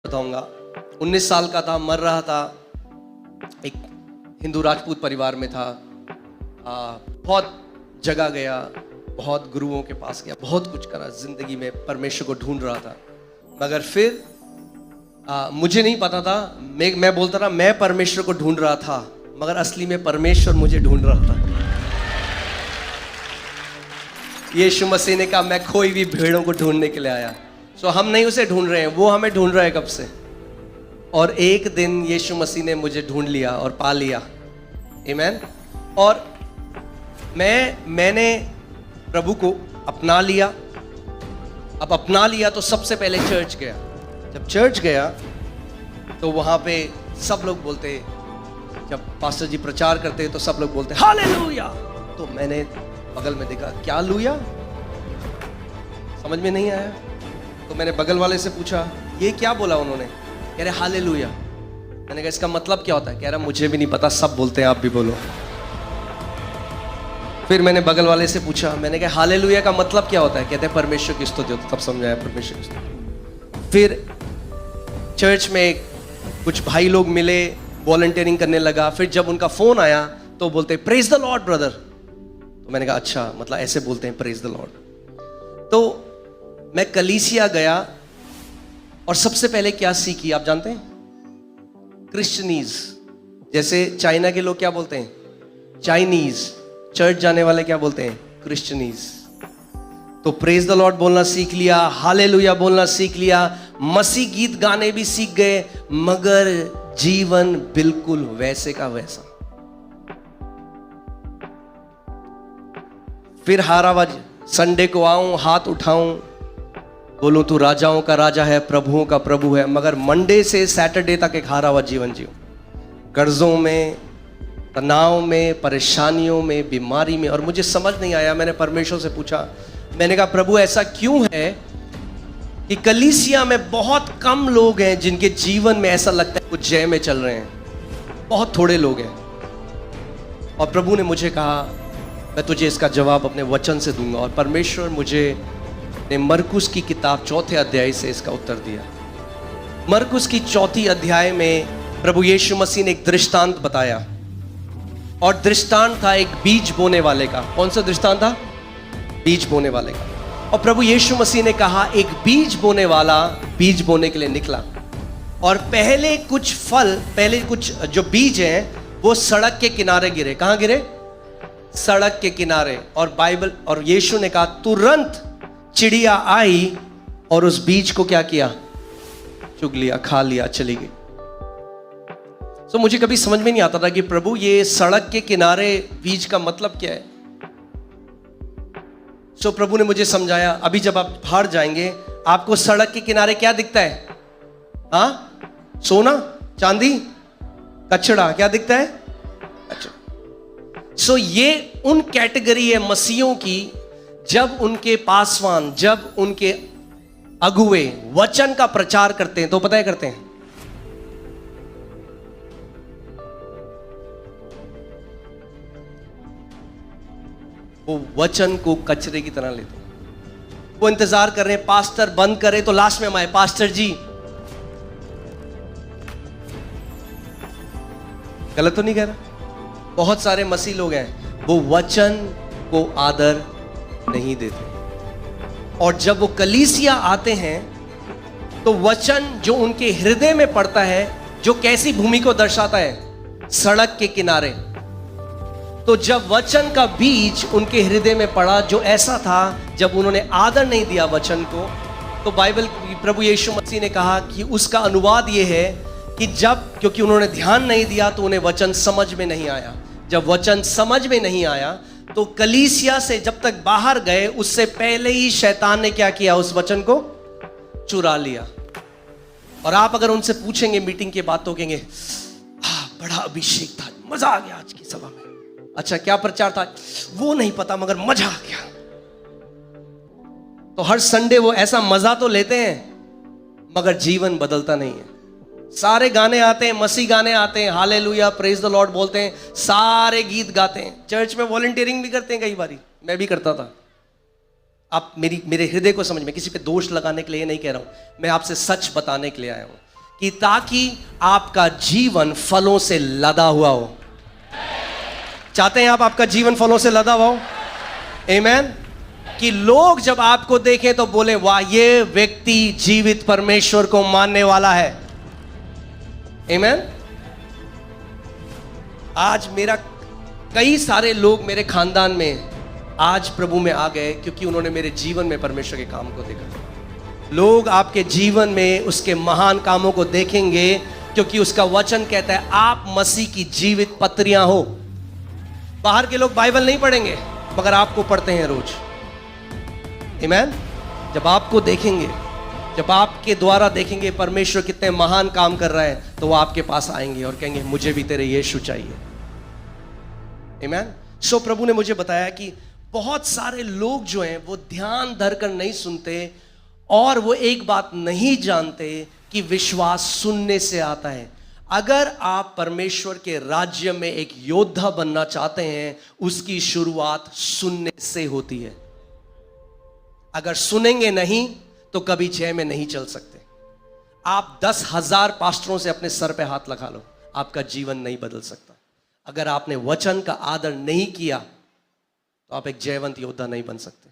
बताऊंगा। 19 साल का था, मर रहा था, एक हिंदू राजपूत परिवार में था। बहुत जगह गया, बहुत गुरुओं के पास गया, बहुत कुछ करा, जिंदगी में परमेश्वर को ढूंढ रहा था। मगर फिर मुझे नहीं पता था, मैं बोलता था मैं परमेश्वर को ढूंढ रहा था, मगर असली में परमेश्वर मुझे ढूंढ रहा था। यीशु मसीह ने कहा मैं खोई हुई भेड़ों को ढूंढने के लिए आया। सो हम नहीं उसे ढूंढ रहे हैं, वो हमें ढूंढ रहा है कब से। और एक दिन यीशु मसीह ने मुझे ढूंढ लिया और पा लिया। आमीन। और मैंने प्रभु को अपना लिया। अब अपना लिया तो सबसे पहले चर्च गया। जब चर्च गया तो वहां पे सब लोग बोलते, जब पास्टर जी प्रचार करते तो सब लोग बोलते हालेलुया। तो मैंने बगल में देखा, क्या लुया, समझ में नहीं आया। तो मैंने बगल वाले से पूछा ये क्या बोला उन्होंने। कह रहे हालेलुया। मैंने कहा इसका मतलब क्या होता है। कह रहा मुझे भी नहीं पता, सब बोलते हैं आप भी बोलो। फिर मैंने बगल वाले से पूछा, मैंने कहा हालेलुया का मतलब क्या होता है। कहते हैं परमेश्वर की स्तुति होती है। तब समझाया परमेश्वर की स्तुति। फिर चर्च में कुछ भाई लोग मिले, वॉलंटियरिंग करने लगा। फिर जब उनका फोन आया तो बोलते प्रेज द लॉर्ड ब्रदर। तो मैंने कहा अच्छा, मतलब ऐसे बोलते हैं प्रेज द लॉर्ड। तो मैं कलीसिया गया और सबसे पहले क्या सीखी आप जानते हैं, क्रिश्चियनीज। जैसे चाइना के लोग क्या बोलते हैं, चाइनीज। चर्च जाने वाले क्या बोलते हैं, क्रिश्चियनीज। तो प्रेज द लॉर्ड बोलना सीख लिया, हालेलुया बोलना सीख लिया, मसीह गीत गाने भी सीख गए, मगर जीवन बिल्कुल वैसे का वैसा। फिर हारावाज संडे को आऊं, हाथ उठाऊं, बोलूं तू राजाओं का राजा है, प्रभुओं का प्रभु है, मगर मंडे से सैटरडे तक एक हारा हुआ जीवन जियो। कर्जों में, तनाव में, परेशानियों में, बीमारी में। और मुझे समझ नहीं आया। मैंने परमेश्वर से पूछा, मैंने कहा प्रभु ऐसा क्यों है कि कलीसिया में बहुत कम लोग हैं जिनके जीवन में ऐसा लगता है कुछ जय में चल रहे हैं, बहुत थोड़े लोग हैं। और प्रभु ने मुझे कहा मैं तुझे इसका जवाब अपने वचन से दूंगा। और परमेश्वर मुझे ने मरकुस की किताब 4 अध्याय से इसका उत्तर दिया। मरकुस की 4 अध्याय में प्रभु यीशु मसीह ने एक दृष्टांत बताया, और दृष्टांत था एक बीज बोने वाले का। कौन सा दृष्टांत था, बीज बोने वाले का। और प्रभु यीशु मसीह ने कहा एक बीज बोने वाला बीज बोने के लिए निकला, और पहले कुछ जो बीज हैं वो सड़क के किनारे गिरे। कहां गिरे, सड़क के किनारे। और बाइबल और यीशु ने कहा तुरंत चिड़िया आई और उस बीज को क्या किया, चुग लिया, खा लिया, चली गई। तो मुझे कभी समझ में नहीं आता था कि प्रभु ये सड़क के किनारे बीज का मतलब क्या है। सो प्रभु ने मुझे समझाया, अभी जब आप बाहर जाएंगे आपको सड़क के किनारे क्या दिखता है, हाँ, सोना, चांदी, कचड़ा, क्या दिखता है, अच्छा। सो ये उन कैटेगरी है मसीहों की, जब उनके पासवान, जब उनके अगुए वचन का प्रचार करते हैं तो पता है करते हैं, वो वचन को कचरे की तरह लेते हैं। वो इंतजार कर रहे हैं पास्टर बंद करे तो लास्ट में हम आए, पास्टर जी। गलत तो नहीं कह रहा। बहुत सारे मसीह लोग हैं वो वचन को आदर नहीं देते, और जब वो कलीसिया आते हैं तो वचन जो उनके हृदय में पड़ता है, जो कैसी भूमि को दर्शाता है, सड़क के किनारे। तो जब वचन का बीज उनके हृदय में पड़ा जो ऐसा था, जब उन्होंने आदर नहीं दिया वचन को, तो बाइबल प्रभु यीशु मसीह ने कहा कि उसका अनुवाद यह है कि क्योंकि उन्होंने ध्यान नहीं दिया तो उन्हें वचन समझ में नहीं आया। जब वचन समझ में नहीं आया तो कलीसिया से जब तक बाहर गए उससे पहले ही शैतान ने क्या किया, उस वचन को चुरा लिया। और आप अगर उनसे पूछेंगे मीटिंग के बाद तो कहेंगे बड़ा अभिषेक था, मजा आ गया आज की सभा में। अच्छा क्या प्रचार था, वो नहीं पता, मगर मजा आ गया। तो हर संडे वो ऐसा मजा तो लेते हैं मगर जीवन बदलता नहीं है। सारे गाने आते हैं, मसीह गाने आते हैं, हालेलुया, प्रेज द लॉर्ड बोलते हैं, सारे गीत गाते हैं, चर्च में वॉलंटियरिंग भी करते हैं, कई बारी मैं भी करता था। आप मेरे हृदय को समझ में, किसी पे दोष लगाने के लिए नहीं कह रहा हूं, मैं आपसे सच बताने के लिए आया हूं। कि ताकि आपका जीवन फलों से लदा हुआ हो। चाहते हैं आप आपका जीवन फलों से लदा हुआ हो? आमीन। कि लोग जब आपको देखें तो बोले वाह, ये व्यक्ति जीवित परमेश्वर को मानने वाला है। आमीन। आज मेरा कई सारे लोग मेरे खानदान में आज प्रभु में आ गए क्योंकि उन्होंने मेरे जीवन में परमेश्वर के काम को देखा। लोग आपके जीवन में उसके महान कामों को देखेंगे क्योंकि उसका वचन कहता है आप मसीह की जीवित पत्रियां हो। बाहर के लोग बाइबल नहीं पढ़ेंगे मगर आपको पढ़ते हैं रोज। आमीन। जब आपको देखेंगे, जब आपके द्वारा देखेंगे परमेश्वर कितने महान काम कर रहा है, तो वो आपके पास आएंगे और कहेंगे मुझे भी तेरे यीशु चाहिए। आमीन। सो प्रभु ने मुझे बताया कि बहुत सारे लोग जो हैं वो ध्यान धरकर नहीं सुनते और वो एक बात नहीं जानते कि विश्वास सुनने से आता है। अगर आप परमेश्वर के राज्य में एक योद्धा बनना चाहते हैं, उसकी शुरुआत सुनने से होती है। अगर सुनेंगे नहीं तो कभी जय में नहीं चल सकते। आप 10,000 पास्टरों से अपने सर पे हाथ लगा लो, आपका जीवन नहीं बदल सकता। अगर आपने वचन का आदर नहीं किया तो आप एक जयवंत योद्धा नहीं बन सकते।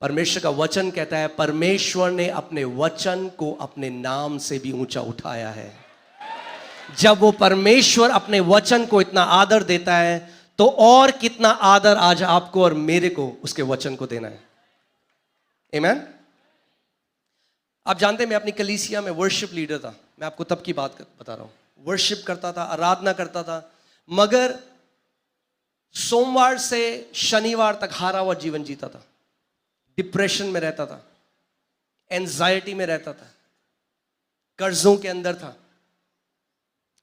परमेश्वर का वचन कहता है परमेश्वर ने अपने वचन को अपने नाम से भी ऊंचा उठाया है। जब वो परमेश्वर अपने वचन को इतना आदर देता है तो और कितना आदर आज आपको और मेरे को उसके वचन को देना है। आमीन। आप जानते हैं मैं अपनी कलीसिया में वर्शिप लीडर था। मैं आपको तब की बात बता रहा हूं। वर्शिप करता था, आराधना करता था, मगर सोमवार से शनिवार तक हारा हुआ जीवन जीता था। डिप्रेशन में रहता था, एंजाइटी में रहता था, कर्जों के अंदर था।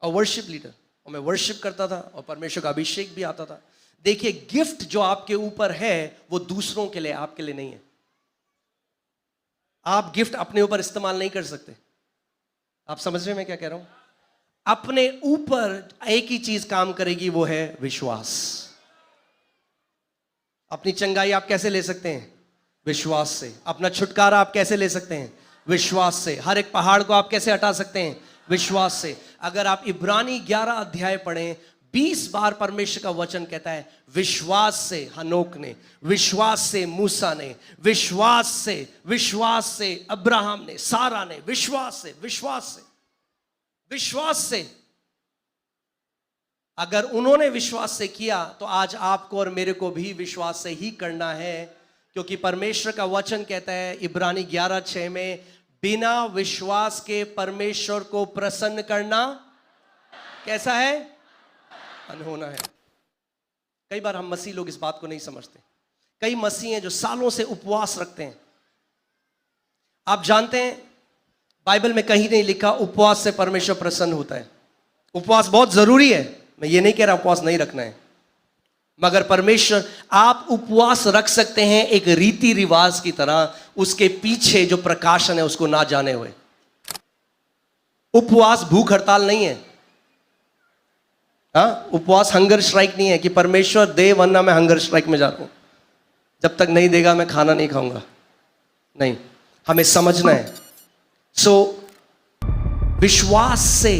और वर्शिप लीडर, और मैं वर्शिप करता था और परमेश्वर का अभिषेक भी आता था। देखिए, गिफ्ट जो आपके ऊपर है वो दूसरों के लिए, आपके लिए नहीं है। आप गिफ्ट अपने ऊपर इस्तेमाल नहीं कर सकते। आप समझ रहे हैं मैं क्या कह रहा हूं? अपने ऊपर एक ही चीज काम करेगी, वो है विश्वास। अपनी चंगाई आप कैसे ले सकते हैं? विश्वास से। अपना छुटकारा आप कैसे ले सकते हैं? विश्वास से। हर एक पहाड़ को आप कैसे हटा सकते हैं? विश्वास से। अगर आप इब्रानी 11 अध्याय पढ़ें, 20 बार परमेश्वर का वचन कहता है विश्वास से हनोक ने, विश्वास से मूसा ने, विश्वास से अब्राहम ने, सारा ने, विश्वास से। अगर उन्होंने विश्वास से किया तो आज आपको और मेरे को भी विश्वास से ही करना है, क्योंकि परमेश्वर का वचन कहता है इब्रानी 11:6 में, बिना विश्वास के परमेश्वर को प्रसन्न करना कैसा है? अनहोना है। कई बार हम मसीह लोग इस बात को नहीं समझते। कई मसीह हैं जो सालों से उपवास रखते हैं। आप जानते हैं बाइबल में कहीं नहीं लिखा उपवास से परमेश्वर प्रसन्न होता है। उपवास बहुत जरूरी है, मैं ये नहीं कह रहा उपवास नहीं रखना है, मगर परमेश्वर, आप उपवास रख सकते हैं एक रीति रिवाज की तरह, उसके पीछे जो प्रकाशन है उसको ना जाने हुए। उपवास भूख हड़ताल नहीं है। हाँ, उपवास हंगर स्ट्राइक नहीं है कि परमेश्वर दे वरना मैं हंगर स्ट्राइक में जा रहा हूं, जब तक नहीं देगा मैं खाना नहीं खाऊंगा। नहीं, हमें समझना है। विश्वास से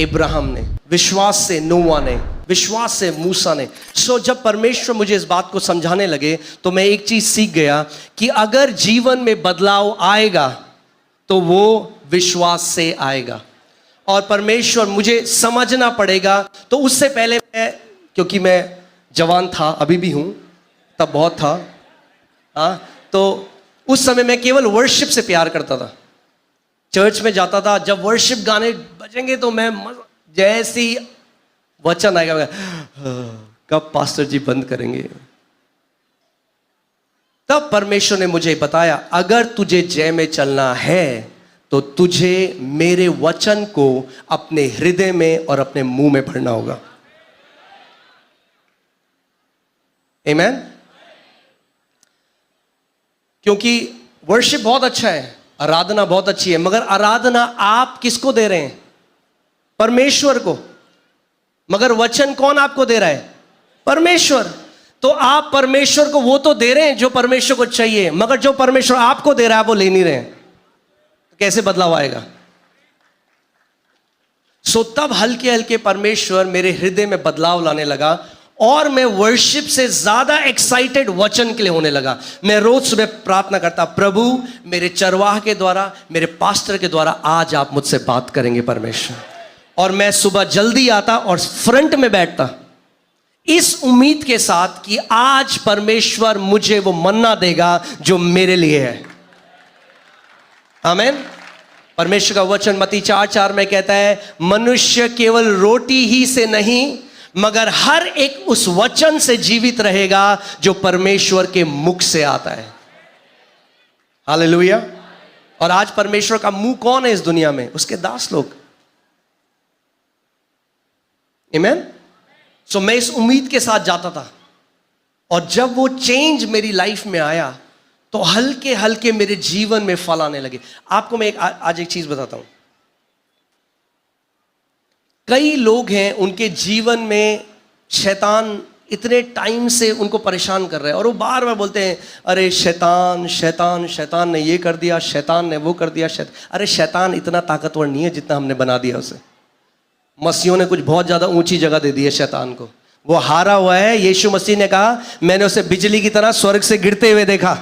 इब्राहिम ने, विश्वास से नोआ ने, विश्वास से मूसा ने। जब परमेश्वर मुझे इस बात को समझाने लगे तो मैं एक चीज सीख गया कि अगर जीवन में बदलाव आएगा तो वो विश्वास से आएगा। और परमेश्वर, मुझे समझना पड़ेगा। तो उससे पहले क्योंकि मैं जवान था, अभी भी हूं, तब बहुत था, तो उस समय मैं केवल वर्शिप से प्यार करता था। चर्च में जाता था, जब वर्शिप गाने बजेंगे तो मैं जैसे ही वचन आएगा, कब पास्टर जी बंद करेंगे। तब परमेश्वर ने मुझे बताया, अगर तुझे जय में चलना है तो तुझे मेरे वचन को अपने हृदय में और अपने मुंह में भरना होगा। आमेन। क्योंकि वर्शिप बहुत अच्छा है, आराधना बहुत अच्छी है, मगर आराधना आप किसको दे रहे हैं? परमेश्वर को। मगर वचन कौन आपको दे रहा है? परमेश्वर। तो आप परमेश्वर को वो तो दे रहे हैं जो परमेश्वर को चाहिए, मगर जो परमेश्वर आपको दे रहा है वो ले नहीं रहे हैं। कैसे बदलाव आएगा? सो तब हल्के हल्के परमेश्वर मेरे हृदय में बदलाव लाने लगा और मैं वर्शिप से ज्यादा एक्साइटेड वचन के लिए होने लगा। मैं रोज सुबह प्रार्थना करता, प्रभु मेरे चरवाह के द्वारा, मेरे पास्टर के द्वारा आज आप मुझसे बात करेंगे परमेश्वर। और मैं सुबह जल्दी आता और फ्रंट में बैठता इस उम्मीद के साथ कि आज परमेश्वर मुझे वो मन्ना देगा जो मेरे लिए है। आमीन। परमेश्वर का वचन मत्ती 4:4 में कहता है, मनुष्य केवल रोटी ही से नहीं मगर हर एक उस वचन से जीवित रहेगा जो परमेश्वर के मुख से आता है। हालेलुया। और आज परमेश्वर का मुंह कौन है इस दुनिया में? उसके दास लोग। आमीन। सो मैं इस उम्मीद के साथ जाता था और जब वो चेंज मेरी लाइफ में आया तो हल्के हल्के मेरे जीवन में फल आने लगे। आपको मैं आज एक चीज बताता हूं। कई लोग हैं उनके जीवन में शैतान इतने टाइम से उनको परेशान कर रहे हैं और वो बार बार बोलते हैं, अरे शैतान शैतान शैतान ने ये कर दिया, शैतान ने वो कर दिया। अरे शैतान इतना ताकतवर नहीं है जितना हमने बना दिया उसे। मसीहों ने कुछ बहुत ज्यादा ऊंची जगह दे दी है शैतान को। वो हारा हुआ है। यीशु मसीह ने कहा, मैंने उसे बिजली की तरह स्वर्ग से गिरते हुए देखा।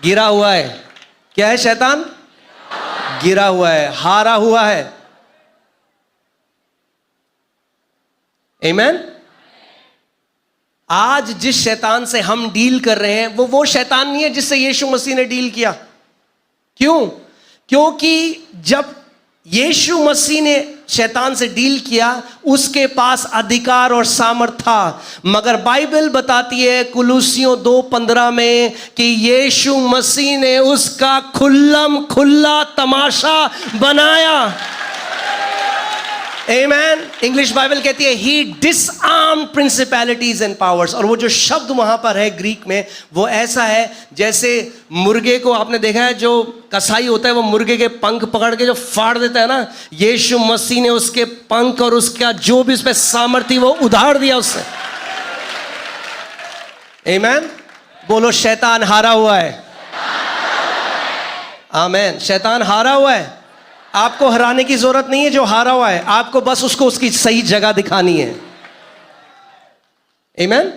गिरा हुआ है। क्या है शैतान? गिरा हुआ है, हारा हुआ है। आमीन। आज जिस शैतान से हम डील कर रहे हैं वो शैतान नहीं है जिससे यीशु मसीह ने डील किया। क्यों? क्योंकि जब यीशु मसीह ने शैतान से डील किया उसके पास अधिकार और सामर्थ था। मगर बाइबल बताती है कुलुसियों 2:15 में कि यीशु मसीह ने उसका खुल्ला तमाशा बनाया। आमीन। इंग्लिश बाइबल कहती है ही डिसआर्म्ड प्रिंसिपैलिटीज एंड पावर्स। और वो जो शब्द वहां पर है ग्रीक में वो ऐसा है जैसे मुर्गे को आपने देखा है, जो कसाई होता है वो मुर्गे के पंख पकड़ के जो फाड़ देता है ना, यीशु मसीह ने उसके पंख और उसका जो भी उस पर सामर्थ्य वो उधार दिया उससे। आमीन। बोलो शैतान हारा हुआ है। आमीन। शैतान हारा हुआ है। आपको हराने की जरूरत नहीं है जो हारा हुआ है, आपको बस उसको उसकी सही जगह दिखानी है। आमीन।